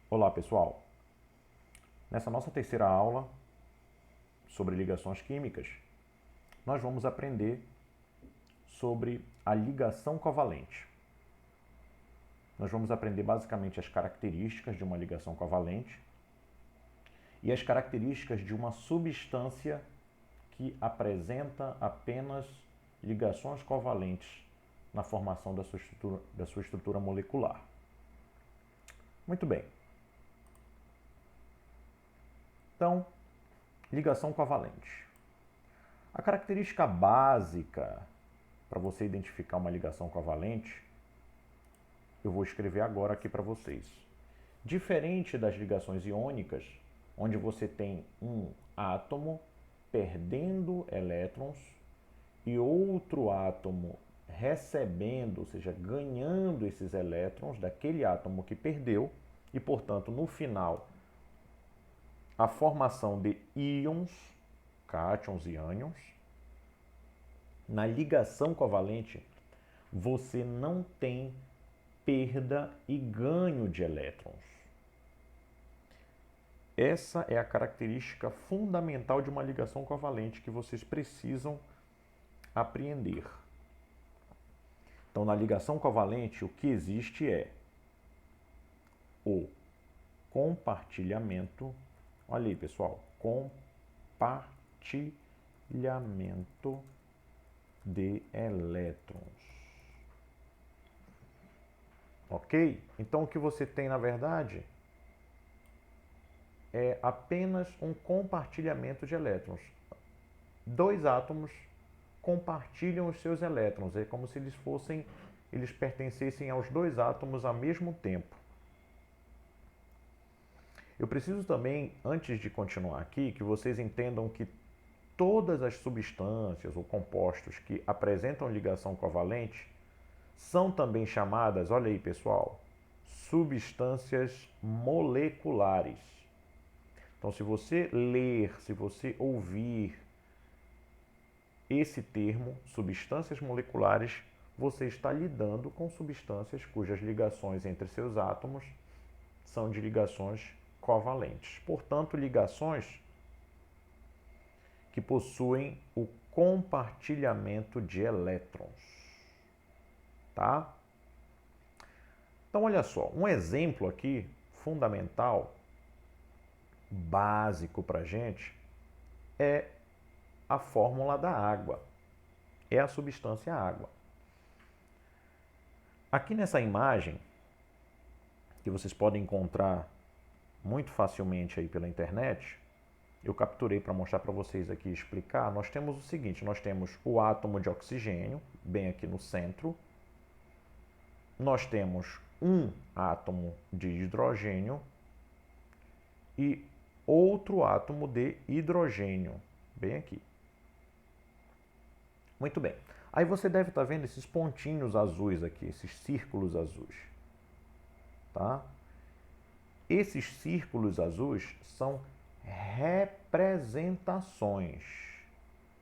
Olá, pessoal. Nessa nossa terceira aula sobre ligações químicas, nós vamos aprender sobre a ligação covalente. Nós vamos aprender basicamente as características de uma ligação covalente e as características de uma substância que apresenta apenas ligações covalentes na formação da sua estrutura molecular. Muito bem. Então, ligação covalente. A característica básica para você identificar uma ligação covalente, eu vou escrever agora aqui para vocês. Diferente das ligações iônicas, onde você tem um átomo perdendo elétrons e outro átomo recebendo, ou seja, ganhando esses elétrons daquele átomo que perdeu, e, portanto, no final, a formação de íons, cátions e ânions. Na ligação covalente, você não tem perda e ganho de elétrons. Essa é a característica fundamental de uma ligação covalente que vocês precisam apreender. Então, na ligação covalente, o que existe é o compartilhamento. Olha aí, pessoal, compartilhamento de elétrons. Ok? Então, o que você tem, na verdade, é apenas um compartilhamento de elétrons. Dois átomos compartilham os seus elétrons. É como se eles pertencessem aos dois átomos ao mesmo tempo. Eu preciso também, antes de continuar aqui, que vocês entendam que todas as substâncias ou compostos que apresentam ligação covalente são também chamadas, olha aí, pessoal, substâncias moleculares. Então, se você ler, se você ouvir esse termo, substâncias moleculares, você está lidando com substâncias cujas ligações entre seus átomos são de ligações covalentes. Portanto, ligações que possuem o compartilhamento de elétrons. Tá? Então, olha só, um exemplo aqui fundamental, básico para a gente, é a fórmula da água. É a substância água. Aqui nessa imagem, que vocês podem encontrar muito facilmente aí pela internet, eu capturei para mostrar para vocês aqui e explicar. Nós temos o seguinte, nós temos o átomo de oxigênio, bem aqui no centro. Nós temos um átomo de hidrogênio e outro átomo de hidrogênio, bem aqui. Muito bem. Aí você deve estar vendo esses pontinhos azuis aqui, esses círculos azuis. Tá? Esses círculos azuis são representações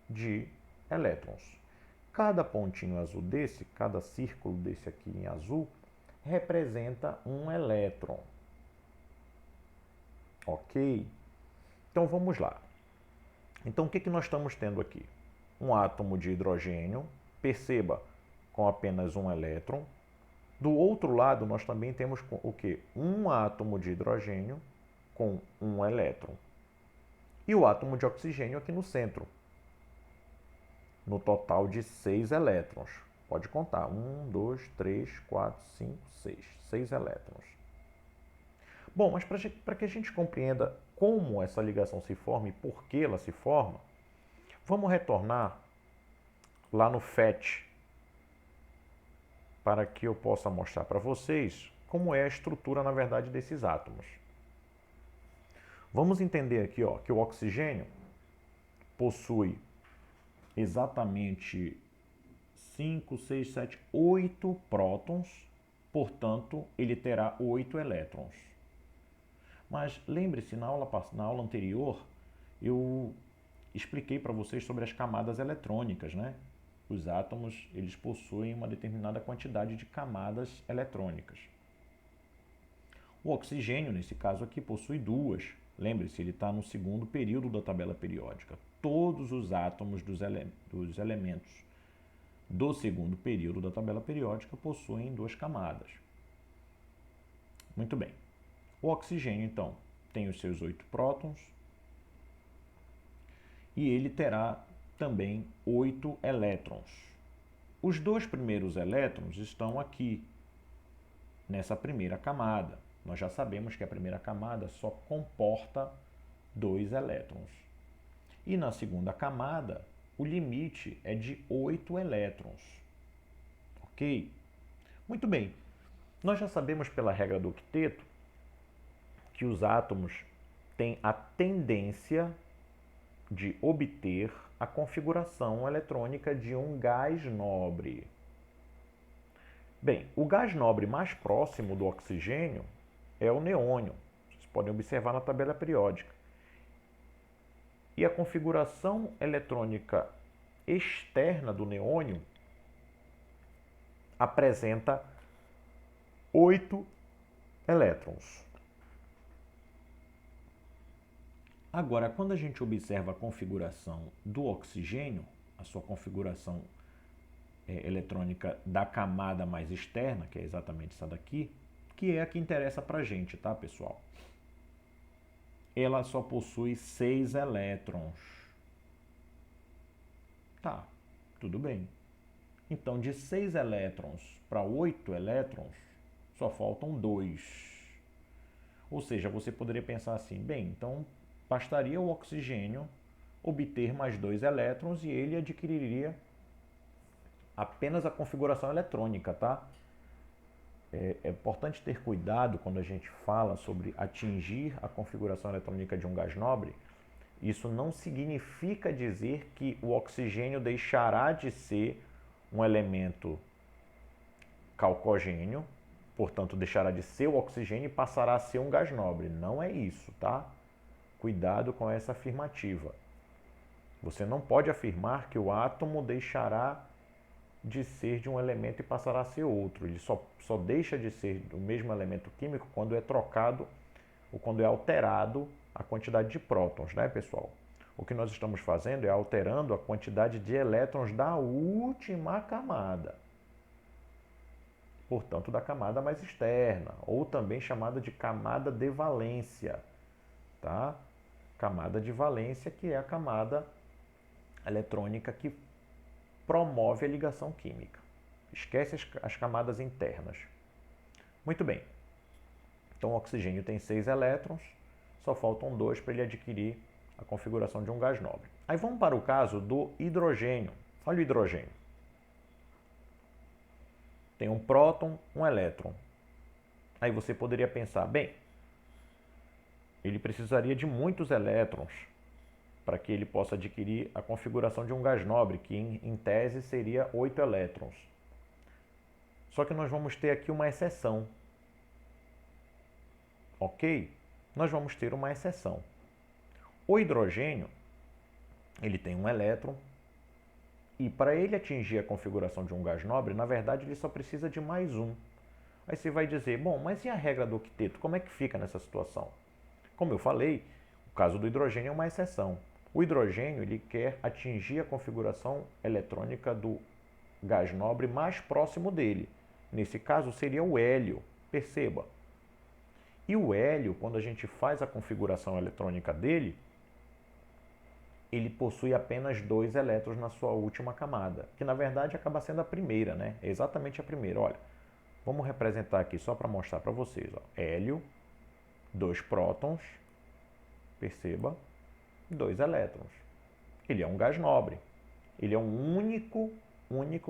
de elétrons. Cada pontinho azul desse, cada círculo desse aqui em azul, representa um elétron. Ok? Então vamos lá. Então o que nós estamos tendo aqui? Um átomo de hidrogênio, perceba, com apenas um elétron. Do outro lado, nós também temos o quê? Um átomo de hidrogênio com um elétron. E o átomo de oxigênio aqui no centro, no total de 6 elétrons. Pode contar. 1, 2, 3, 4, 5, 6. 6 elétrons. Bom, mas para que a gente compreenda como essa ligação se forma e por que ela se forma, vamos retornar lá no FET para que eu possa mostrar para vocês como é a estrutura, na verdade, desses átomos. Vamos entender aqui que o oxigênio possui exatamente 5, 6, 7, 8 prótons, portanto, ele terá 8 elétrons. Mas lembre-se, na aula anterior, eu expliquei para vocês sobre as camadas eletrônicas, né? Os átomos, eles possuem uma determinada quantidade de camadas eletrônicas. O oxigênio, nesse caso aqui, possui duas. Lembre-se, ele está no segundo período da tabela periódica. Todos os átomos dos elementos do segundo período da tabela periódica possuem duas camadas. Muito bem. O oxigênio, então, tem os seus 8 prótons e ele terá também 8 elétrons. Os dois primeiros elétrons estão aqui, nessa primeira camada. Nós já sabemos que a primeira camada só comporta 2 elétrons. E na segunda camada, o limite é de 8 elétrons. Ok? Muito bem. Nós já sabemos pela regra do octeto que os átomos têm a tendência de obter a configuração eletrônica de um gás nobre. Bem, o gás nobre mais próximo do oxigênio é o neônio. Vocês podem observar na tabela periódica. E a configuração eletrônica externa do neônio apresenta 8 elétrons. Agora, quando a gente observa a configuração do oxigênio, a sua configuração eletrônica da camada mais externa, que é exatamente essa daqui, que é a que interessa para a gente, tá, pessoal? Ela só possui 6 elétrons. Tá, tudo bem. Então, de 6 elétrons para 8 elétrons, só faltam 2. Ou seja, você poderia pensar assim, bem, então bastaria o oxigênio obter mais 2 elétrons e ele adquiriria apenas a configuração eletrônica, tá? É importante ter cuidado quando a gente fala sobre atingir a configuração eletrônica de um gás nobre. Isso não significa dizer que o oxigênio deixará de ser um elemento calcogênio, portanto deixará de ser o oxigênio e passará a ser um gás nobre. Não é isso, tá? Cuidado com essa afirmativa. Você não pode afirmar que o átomo deixará de ser de um elemento e passará a ser outro. Ele só deixa de ser do mesmo elemento químico quando é trocado ou quando é alterado a quantidade de prótons, né, pessoal? O que nós estamos fazendo é alterando a quantidade de elétrons da última camada. Portanto, da camada mais externa, ou também chamada de camada de valência, tá? Camada de valência, que é a camada eletrônica que promove a ligação química. Esquece as camadas internas. Muito bem. Então, o oxigênio tem 6 elétrons, só faltam 2 para ele adquirir a configuração de um gás nobre. Aí vamos para o caso do hidrogênio. Olha o hidrogênio. Tem um próton, um elétron. Aí você poderia pensar, bem, ele precisaria de muitos elétrons para que ele possa adquirir a configuração de um gás nobre, que em tese seria 8 elétrons. Só que nós vamos ter aqui uma exceção. Ok? Nós vamos ter uma exceção. O hidrogênio, ele tem um elétron, e para ele atingir a configuração de um gás nobre, na verdade ele só precisa de mais um. Aí você vai dizer, bom, mas e a regra do octeto? Como é que fica nessa situação? Como eu falei, o caso do hidrogênio é uma exceção. O hidrogênio ele quer atingir a configuração eletrônica do gás nobre mais próximo dele. Nesse caso seria o hélio, perceba. E o hélio, quando a gente faz a configuração eletrônica dele, ele possui apenas 2 elétrons na sua última camada, que na verdade acaba sendo a primeira, né? É exatamente a primeira. Olha, vamos representar aqui só para mostrar para vocês. Ó. Hélio, 2 prótons, perceba, 2 elétrons. Ele é um gás nobre. Ele é um único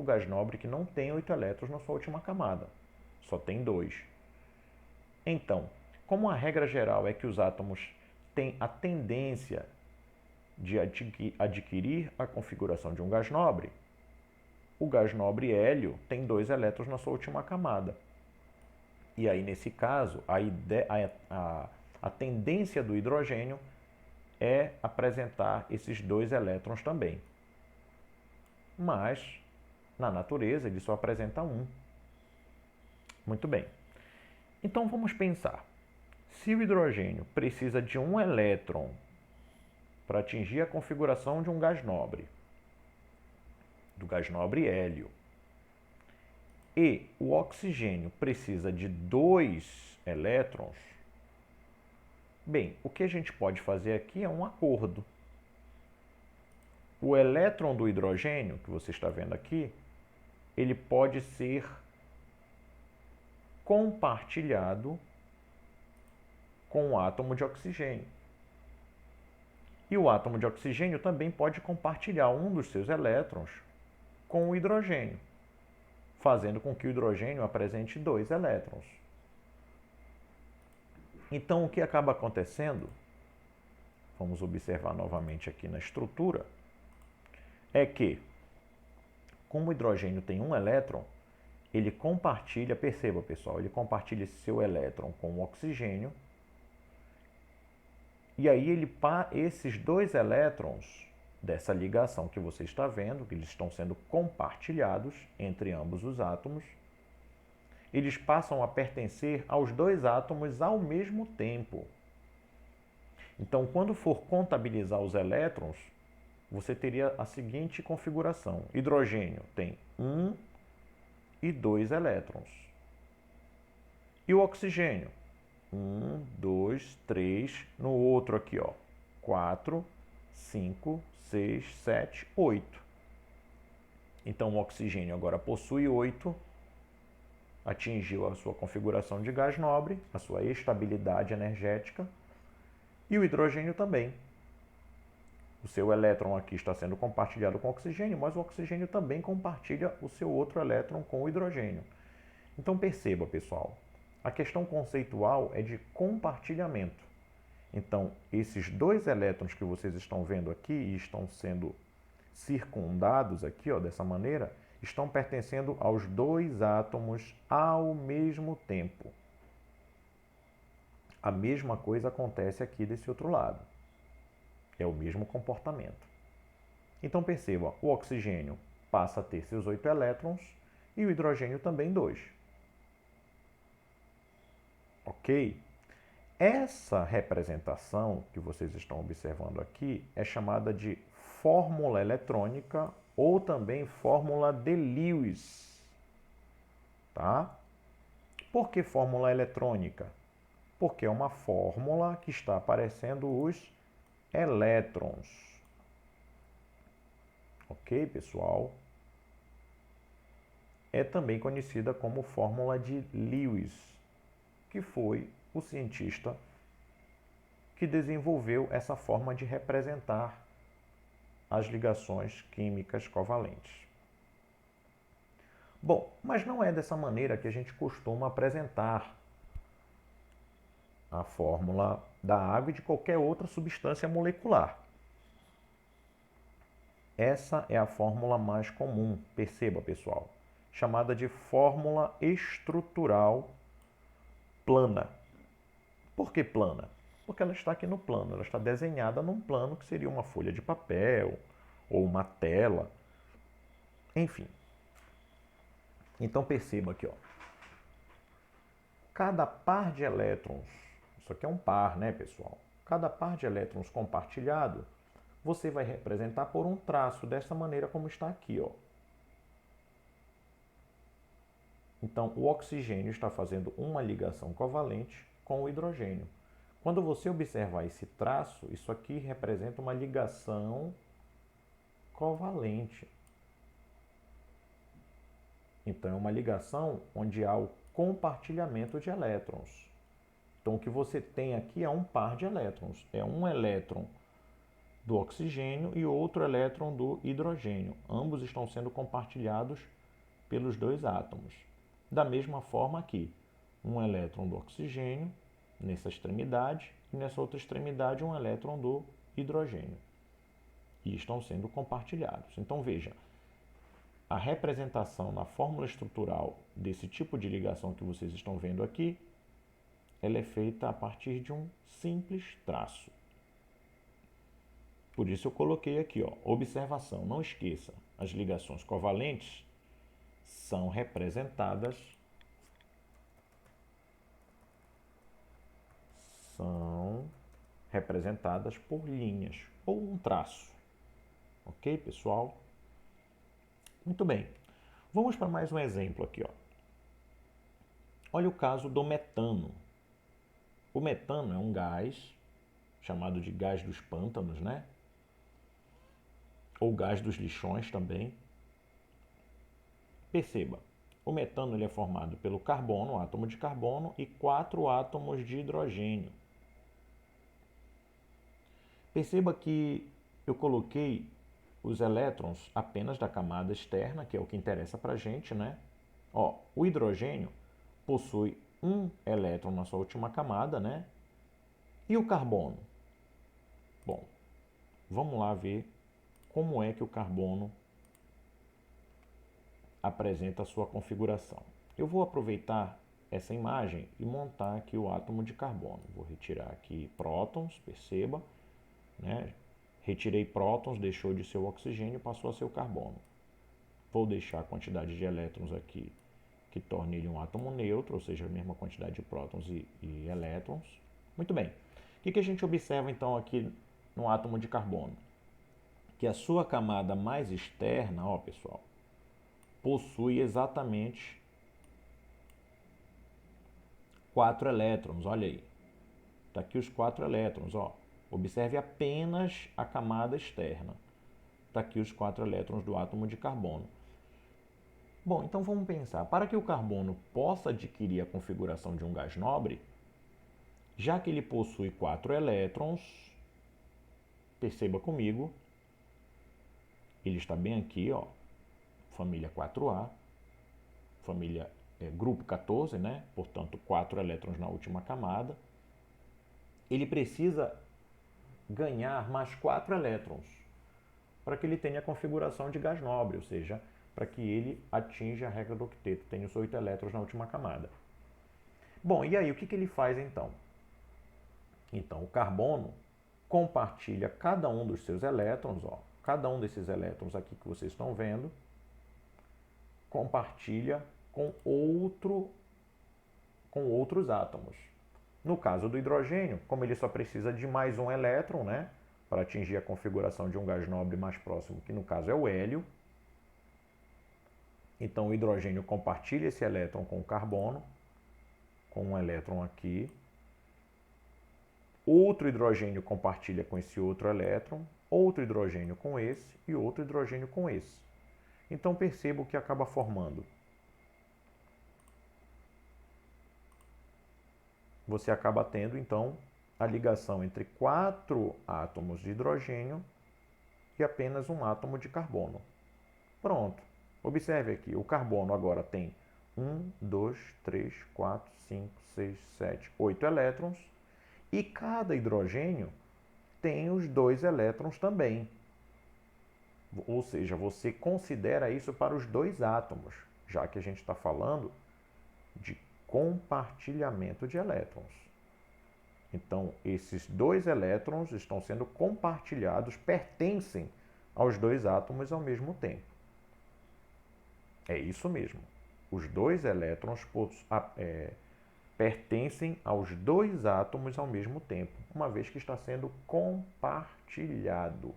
gás nobre que não tem 8 elétrons na sua última camada. Só tem 2. Então, como a regra geral é que os átomos têm a tendência de adquirir a configuração de um gás nobre, o gás nobre hélio tem 2 elétrons na sua última camada. E aí, nesse caso, a tendência do hidrogênio é apresentar esses 2 elétrons também. Mas, na natureza, ele só apresenta 1. Muito bem. Então, vamos pensar. Se o hidrogênio precisa de um elétron para atingir a configuração de um gás nobre, do gás nobre hélio, e o oxigênio precisa de 2 elétrons, bem, o que a gente pode fazer aqui é um acordo. O elétron do hidrogênio, que você está vendo aqui, ele pode ser compartilhado com o átomo de oxigênio. E o átomo de oxigênio também pode compartilhar um dos seus elétrons com o hidrogênio, fazendo com que o hidrogênio apresente 2 elétrons. Então, o que acaba acontecendo, vamos observar novamente aqui na estrutura, é que, como o hidrogênio tem um elétron, ele compartilha, perceba pessoal, ele compartilha esse seu elétron com o oxigênio, e aí esses 2 elétrons dessa ligação que você está vendo, que eles estão sendo compartilhados entre ambos os átomos, eles passam a pertencer aos 2 átomos ao mesmo tempo. Então, quando for contabilizar os elétrons, você teria a seguinte configuração. Hidrogênio tem 1 e 2 elétrons. E o oxigênio? 1, 2, 3. No outro aqui, 4, 5, 6, 7, 8. Então, o oxigênio agora possui 8, atingiu a sua configuração de gás nobre, a sua estabilidade energética, e o hidrogênio também. O seu elétron aqui está sendo compartilhado com o oxigênio, mas o oxigênio também compartilha o seu outro elétron com o hidrogênio. Então perceba, pessoal, a questão conceitual é de compartilhamento. Então, esses 2 elétrons que vocês estão vendo aqui e estão sendo circundados aqui, dessa maneira, estão pertencendo aos 2 átomos ao mesmo tempo. A mesma coisa acontece aqui desse outro lado. É o mesmo comportamento. Então perceba, o oxigênio passa a ter seus 8 elétrons e o hidrogênio também 2. Ok? Essa representação que vocês estão observando aqui é chamada de fórmula eletrônica ou também fórmula de Lewis. Tá? Por que fórmula eletrônica? Porque é uma fórmula que está aparecendo os elétrons. Ok, pessoal? É também conhecida como fórmula de Lewis, que foi o cientista que desenvolveu essa forma de representar as ligações químicas covalentes. Bom, mas não é dessa maneira que a gente costuma apresentar a fórmula da água e de qualquer outra substância molecular. Essa é a fórmula mais comum, perceba pessoal, chamada de fórmula estrutural plana. Por que plana? Porque ela está aqui no plano, ela está desenhada num plano que seria uma folha de papel ou uma tela, enfim. Então perceba aqui, cada par de elétrons, isso aqui é um par, né, pessoal? Cada par de elétrons compartilhado, você vai representar por um traço, dessa maneira como está aqui, Então, o oxigênio está fazendo uma ligação covalente com o hidrogênio. Quando você observar esse traço, isso aqui representa uma ligação covalente. Então, é uma ligação onde há o compartilhamento de elétrons. Então, o que você tem aqui é um par de elétrons. É um elétron do oxigênio e outro elétron do hidrogênio. Ambos estão sendo compartilhados pelos 2 átomos. Da mesma forma aqui, um elétron do oxigênio nessa extremidade e nessa outra extremidade um elétron do hidrogênio. E estão sendo compartilhados. Então veja, a representação na fórmula estrutural desse tipo de ligação que vocês estão vendo aqui, ela é feita a partir de um simples traço. Por isso eu coloquei aqui, observação, não esqueça, as ligações covalentes são representadas são representadas por linhas ou um traço. Ok, pessoal? Muito bem. Vamos para mais um exemplo aqui, ó. Olha o caso do metano. O metano é um gás chamado de gás dos pântanos, né? Ou gás dos lixões também. Perceba, o metano ele é formado pelo carbono, átomo de carbono, e 4 átomos de hidrogênio. Perceba que eu coloquei os elétrons apenas da camada externa, que é o que interessa para a gente, né? Ó, o hidrogênio possui um elétron na sua última camada, né? E o carbono? Bom, vamos lá ver como é que o carbono apresenta a sua configuração. Eu vou aproveitar essa imagem e montar aqui o átomo de carbono. Vou retirar aqui prótons, perceba, né? Retirei prótons, deixou de ser o oxigênio, passou a ser o carbono. Vou deixar a quantidade de elétrons aqui que torne ele um átomo neutro, ou seja, a mesma quantidade de prótons e elétrons. Muito bem. O que a gente observa então aqui no átomo de carbono? Que a sua camada mais externa, ó pessoal, possui exatamente 4 elétrons, olha aí. Está aqui os 4 elétrons, ó. Observe apenas a camada externa. Está aqui os 4 elétrons do átomo de carbono. Bom, então vamos pensar. Para que o carbono possa adquirir a configuração de um gás nobre, já que ele possui 4 elétrons, perceba comigo, ele está bem aqui, ó, família 4A, família grupo 14, né? Portanto, 4 elétrons na última camada. Ele precisa ganhar mais 4 elétrons para que ele tenha a configuração de gás nobre, ou seja, para que ele atinja a regra do octeto, tenha os 8 elétrons na última camada. Bom, e aí o que ele faz então? Então, o carbono compartilha cada um dos seus elétrons, ó, cada um desses elétrons aqui que vocês estão vendo, compartilha com outros átomos. No caso do hidrogênio, como ele só precisa de mais um elétron, né, para atingir a configuração de um gás nobre mais próximo, que no caso é o hélio, então o hidrogênio compartilha esse elétron com o carbono, com um elétron aqui. Outro hidrogênio compartilha com esse outro elétron, outro hidrogênio com esse e outro hidrogênio com esse. Então perceba o que acaba formando. Você acaba tendo, então, a ligação entre 4 átomos de hidrogênio e apenas um átomo de carbono. Pronto. Observe aqui, o carbono agora tem 1, 2, 3, 4, 5, 6, 7, 8 elétrons e cada hidrogênio tem os 2 elétrons também. Ou seja, você considera isso para os 2 átomos, já que a gente está falando de compartilhamento de elétrons. Então, esses 2 elétrons estão sendo compartilhados, pertencem aos 2 átomos ao mesmo tempo. É isso mesmo. Os 2 elétrons pertencem aos 2 átomos ao mesmo tempo, uma vez que está sendo compartilhado.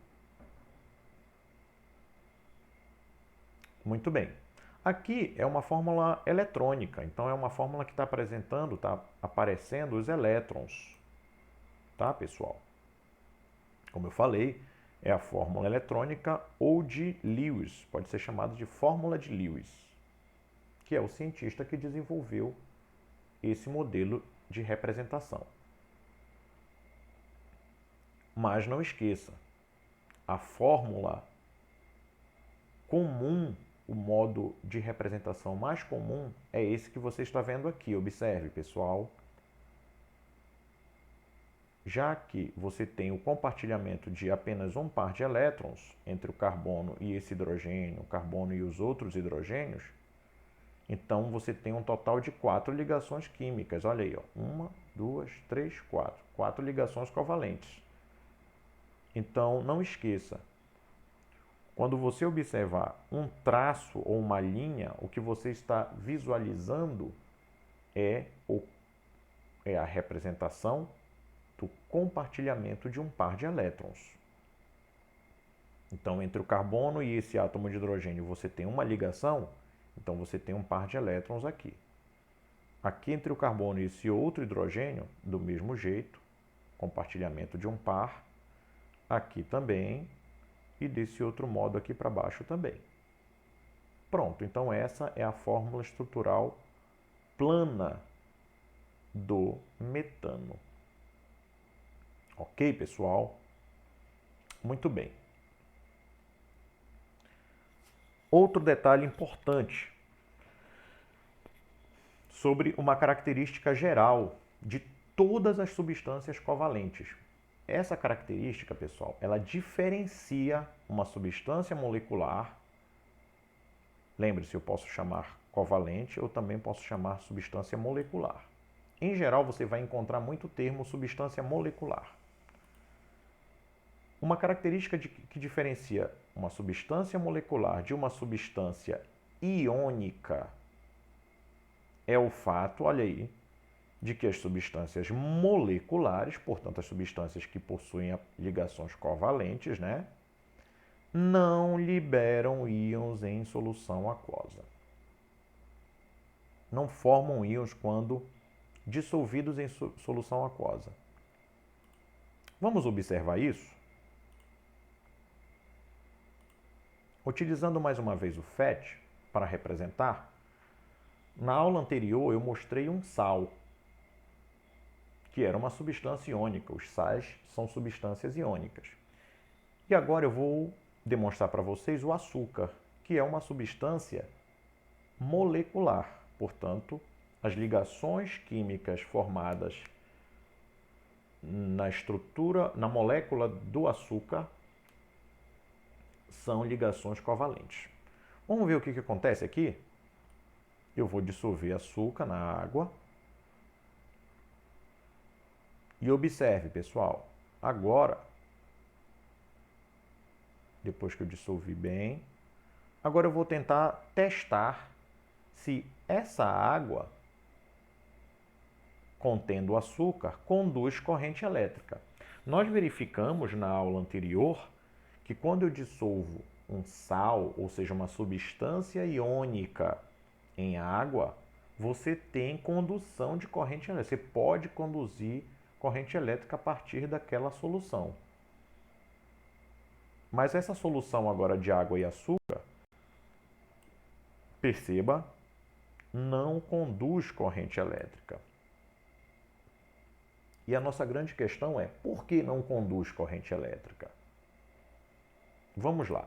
Muito bem. Aqui é uma fórmula eletrônica, então é uma fórmula que está aparecendo os elétrons. Tá, pessoal? Como eu falei, é a fórmula eletrônica ou de Lewis, pode ser chamada de fórmula de Lewis, que é o cientista que desenvolveu esse modelo de representação. Mas não esqueça, a fórmula comum, o modo de representação mais comum é esse que você está vendo aqui. Observe, pessoal. Já que você tem o compartilhamento de apenas um par de elétrons entre o carbono e esse hidrogênio, o carbono e os outros hidrogênios, então você tem um total de 4 ligações químicas. Olha aí, ó. 1, 2, 3, 4. 4 ligações covalentes. Então, não esqueça, quando você observar um traço ou uma linha, o que você está visualizando é a representação do compartilhamento de um par de elétrons. Então, entre o carbono e esse átomo de hidrogênio você tem uma ligação, então você tem um par de elétrons aqui. Aqui entre o carbono e esse outro hidrogênio, do mesmo jeito, compartilhamento de um par, aqui também, e desse outro modo aqui para baixo também. Pronto, então essa é a fórmula estrutural plana do metano. Ok, pessoal? Muito bem. Outro detalhe importante sobre uma característica geral de todas as substâncias covalentes. Essa característica, pessoal, ela diferencia uma substância molecular. Lembre-se, eu posso chamar covalente ou também posso chamar substância molecular. Em geral, você vai encontrar muito termo substância molecular. Uma característica que diferencia uma substância molecular de uma substância iônica é o fato, olha aí, de que as substâncias moleculares, portanto as substâncias que possuem ligações covalentes, né, não liberam íons em solução aquosa. Não formam íons quando dissolvidos em solução aquosa. Vamos observar isso? Utilizando mais uma vez o FET para representar, na aula anterior eu mostrei um sal, que era uma substância iônica. Os sais são substâncias iônicas. E agora eu vou demonstrar para vocês o açúcar, que é uma substância molecular. Portanto, as ligações químicas formadas na estrutura, na molécula do açúcar, são ligações covalentes. Vamos ver o que acontece aqui? Eu vou dissolver açúcar na água. E observe, pessoal, agora, depois que eu dissolvi bem, agora eu vou tentar testar se essa água contendo açúcar conduz corrente elétrica. Nós verificamos na aula anterior que quando eu dissolvo um sal, ou seja, uma substância iônica em água, você tem condução de corrente elétrica. Você pode conduzir corrente elétrica a partir daquela solução. Mas essa solução agora de água e açúcar, perceba, não conduz corrente elétrica. E a nossa grande questão é, por que não conduz corrente elétrica? Vamos lá.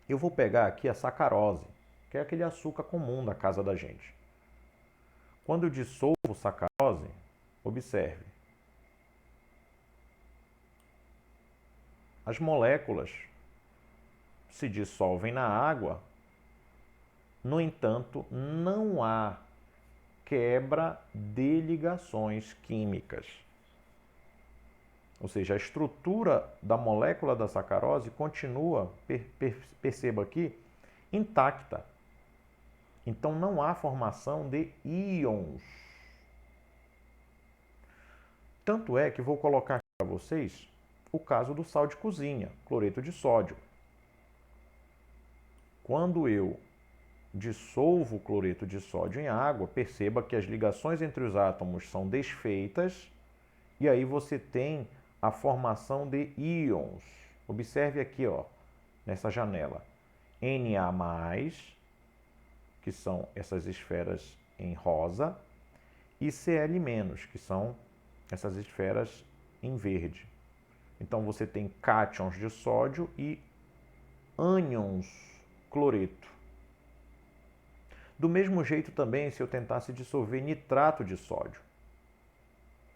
Eu vou pegar aqui a sacarose, que é aquele açúcar comum da casa da gente. Quando eu dissolvo sacarose, observe. As moléculas se dissolvem na água, no entanto, não há quebra de ligações químicas. Ou seja, a estrutura da molécula da sacarose continua, perceba aqui, intacta. Então não há formação de íons. Tanto é que vou colocar aqui para vocês o caso do sal de cozinha, cloreto de sódio. Quando eu dissolvo o cloreto de sódio em água, perceba que as ligações entre os átomos são desfeitas e aí você tem a formação de íons. Observe aqui, ó, nessa janela, Na+, que são essas esferas em rosa, e Cl-, que são essas esferas em verde. Então você tem cátions de sódio e ânions cloreto. Do mesmo jeito também, se eu tentasse dissolver nitrato de sódio,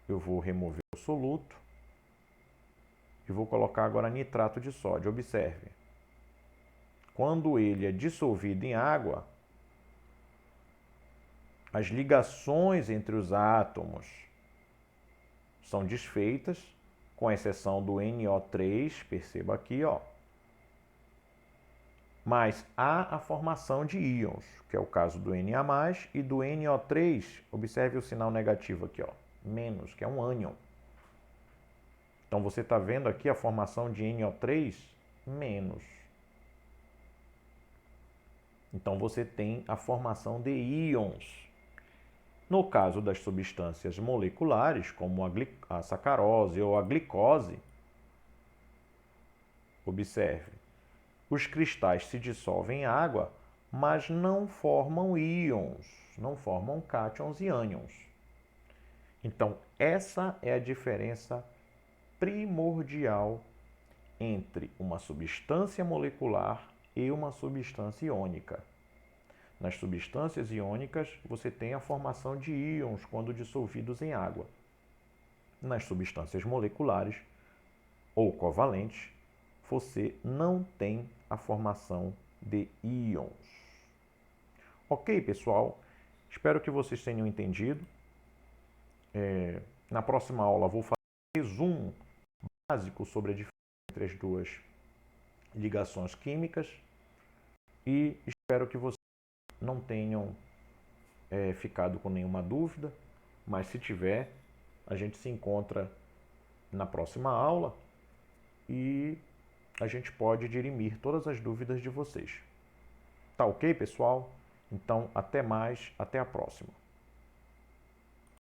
eu vou remover o soluto e vou colocar agora nitrato de sódio. Observe, quando ele é dissolvido em água, as ligações entre os átomos são desfeitas, com exceção do NO3, perceba aqui, ó. Mas há a formação de íons, que é o caso do Na+, e do NO3, observe o sinal negativo aqui, ó, menos, que é um ânion. Então você está vendo aqui a formação de NO3 menos. Então você tem a formação de íons. No caso das substâncias moleculares, como a sacarose ou a glicose, observe, os cristais se dissolvem em água, mas não formam íons, não formam cátions e ânions. Então, essa é a diferença primordial entre uma substância molecular e uma substância iônica. Nas substâncias iônicas, você tem a formação de íons quando dissolvidos em água. Nas substâncias moleculares ou covalentes, você não tem a formação de íons. Ok, pessoal? Espero que vocês tenham entendido. Na próxima aula, vou fazer um resumo básico sobre a diferença entre as duas ligações químicas e espero que vocês não tenham ficado com nenhuma dúvida, mas se tiver, a gente se encontra na próxima aula e a gente pode dirimir todas as dúvidas de vocês. Tá ok, pessoal? Então, até mais, até a próxima.